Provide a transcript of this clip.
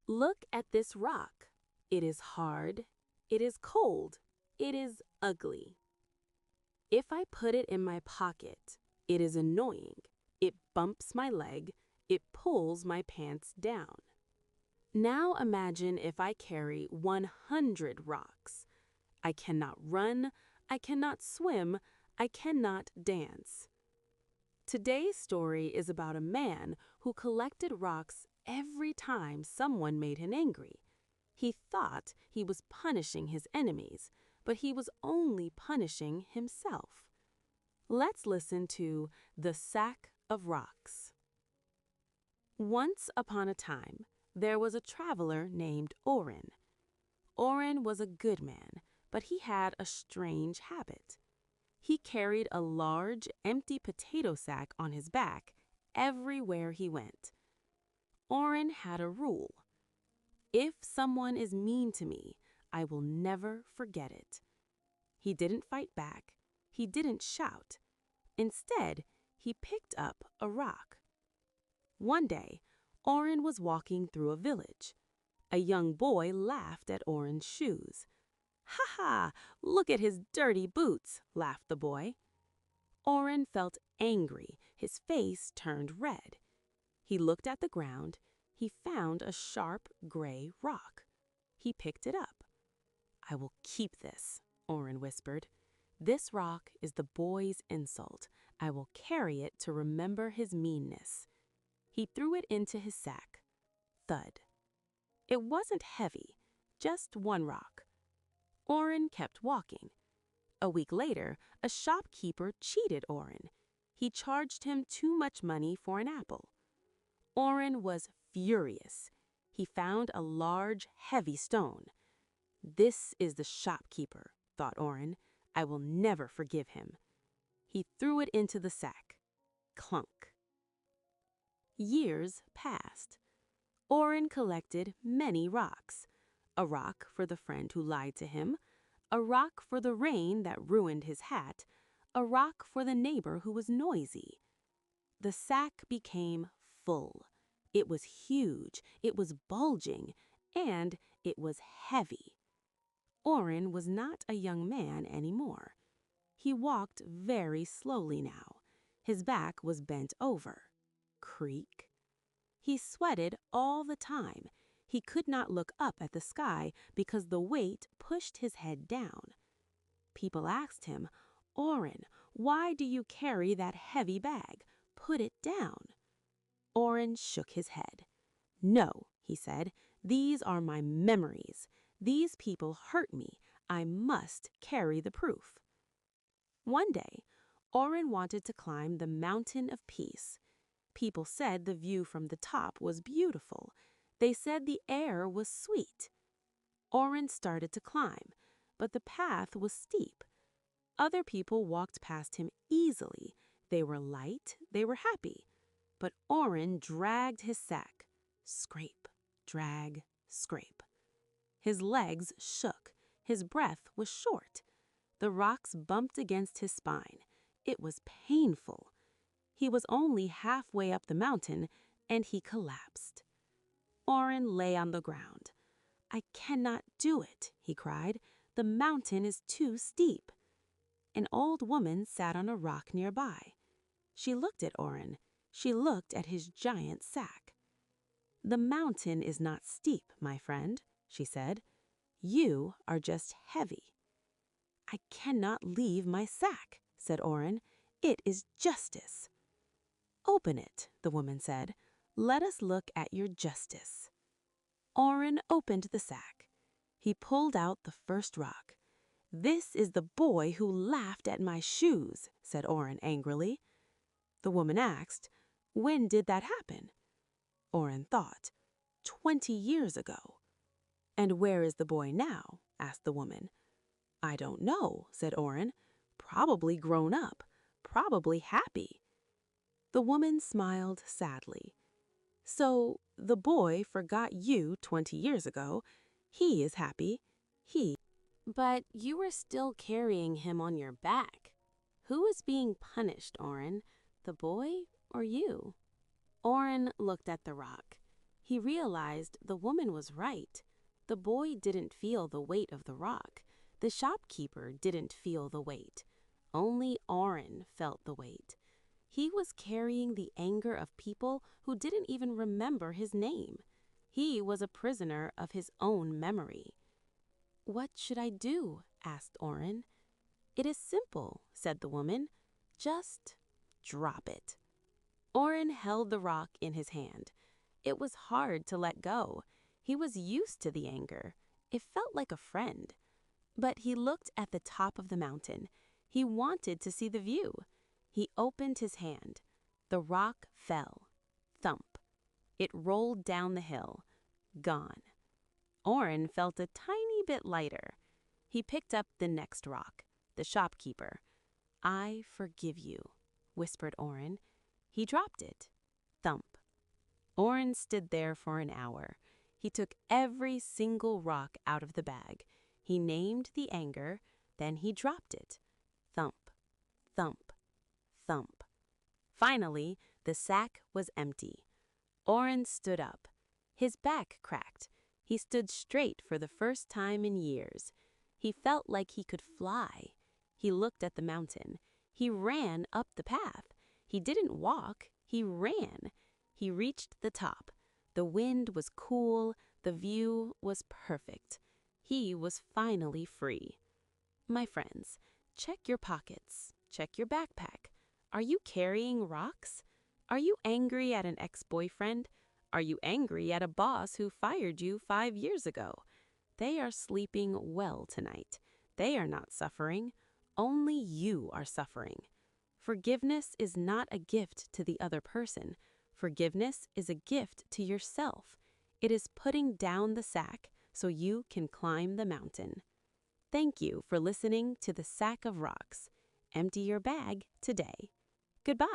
Look at this rock. It is hard. It is cold. It is ugly. If I put it in my pocket, it is annoying. It bumps my leg. It pulls my pants down. Now imagine if I carry 100 rocks. I cannot run. I cannot swim. I cannot dance. Today's story is about a man who collected rocks every time someone made him angry. He thought he was punishing his enemies, but he was only punishing himself. Let's listen to The Sack of Rocks. Once upon a time, there was a traveler named Oren. Oren was a good man, but he had a strange habit. He carried a large, empty potato sack on his back everywhere he went. Oren had a rule. If someone is mean to me, I will never forget it. He didn't fight back. He didn't shout. Instead, he picked up a rock. One day, Oren was walking through a village. A young boy laughed at Oren's shoes. "Ha ha! Look at his dirty boots," laughed the boy. Oren felt angry. His face turned red. He looked at the ground. He found a sharp gray rock. He picked it up. "I will keep this," Oren whispered. "This rock is the boy's insult. I will carry it to remember his meanness." He threw it into his sack. Thud. It wasn't heavy, just one rock. Oren kept walking. A week later, a shopkeeper cheated Oren. He charged him too much money for an apple. Oren was furious. He found a large, heavy stone. "This is the shopkeeper," thought Oren. "I will never forgive him." He threw it into the sack. Clunk. Years passed. Oren collected many rocks. A rock for the friend who lied to him, a rock for the rain that ruined his hat, a rock for the neighbor who was noisy. The sack became full. It was huge, it was bulging, and it was heavy. Oren was not a young man anymore. He walked very slowly now. His back was bent over. Creak. He sweated all the time. He could not look up at the sky because the weight pushed his head down. People asked him, "Oren, why do you carry that heavy bag? Put it down." Oren shook his head. "No," he said, "these are my memories. These people hurt me. I must carry the proof." One day, Oren wanted to climb the Mountain of Peace. People said the view from the top was beautiful. They said the air was sweet. Oren started to climb, but the path was steep. Other people walked past him easily. They were light, they were happy. But Oren dragged his sack. Scrape, drag, scrape. His legs shook. His breath was short. The rocks bumped against his spine. It was painful. He was only halfway up the mountain, and he collapsed. Oren lay on the ground. "I cannot do it," he cried. "The mountain is too steep." An old woman sat on a rock nearby. She looked at Oren. She looked at his giant sack. "The mountain is not steep, my friend," she said. "You are just heavy." "I cannot leave my sack," said Oren. "It is justice." "Open it," the woman said. "Let us look at your justice." Oren opened the sack. He pulled out the first rock. "This is the boy who laughed at my shoes," said Oren angrily. The woman asked, "When did that happen?" Oren thought, 20 years ago." "And where is the boy now?" asked the woman. "I don't know," said Oren. "Probably grown up, probably happy." The woman smiled sadly. "So the boy forgot you 20 years ago. He is happy. But you were still carrying him on your back. Who is being punished, Oren? The boy or you?" Oren looked at the rock. He realized the woman was right. The boy didn't feel the weight of the rock. The shopkeeper didn't feel the weight. Only Oren felt the weight. He was carrying the anger of people who didn't even remember his name. He was a prisoner of his own memory. "What should I do?" asked Oren. "It is simple," said the woman. "Just drop it." Oren held the rock in his hand. It was hard to let go. He was used to the anger. It felt like a friend. But he looked at the top of the mountain. He wanted to see the view. He opened his hand. The rock fell. Thump. It rolled down the hill. Gone. Oren felt a tiny bit lighter. He picked up the next rock. The shopkeeper. "I forgive you," whispered Oren. He dropped it. Thump. Oren stood there for an hour. He took every single rock out of the bag. He named the anger, then he dropped it. Thump, thump, thump. Finally, the sack was empty. Oren stood up. His back cracked. He stood straight for the first time in years. He felt like he could fly. He looked at the mountain. He ran up the path. He didn't walk, he ran. He reached the top. The wind was cool, the view was perfect. He was finally free. My friends, check your pockets, check your backpack. Are you carrying rocks? Are you angry at an ex-boyfriend? Are you angry at a boss who fired you 5 years ago? They are sleeping well tonight. They are not suffering. Only you are suffering. Forgiveness is not a gift to the other person. Forgiveness is a gift to yourself. It is putting down the sack so you can climb the mountain. Thank you for listening to The Sack of Rocks. Empty your bag today. Goodbye.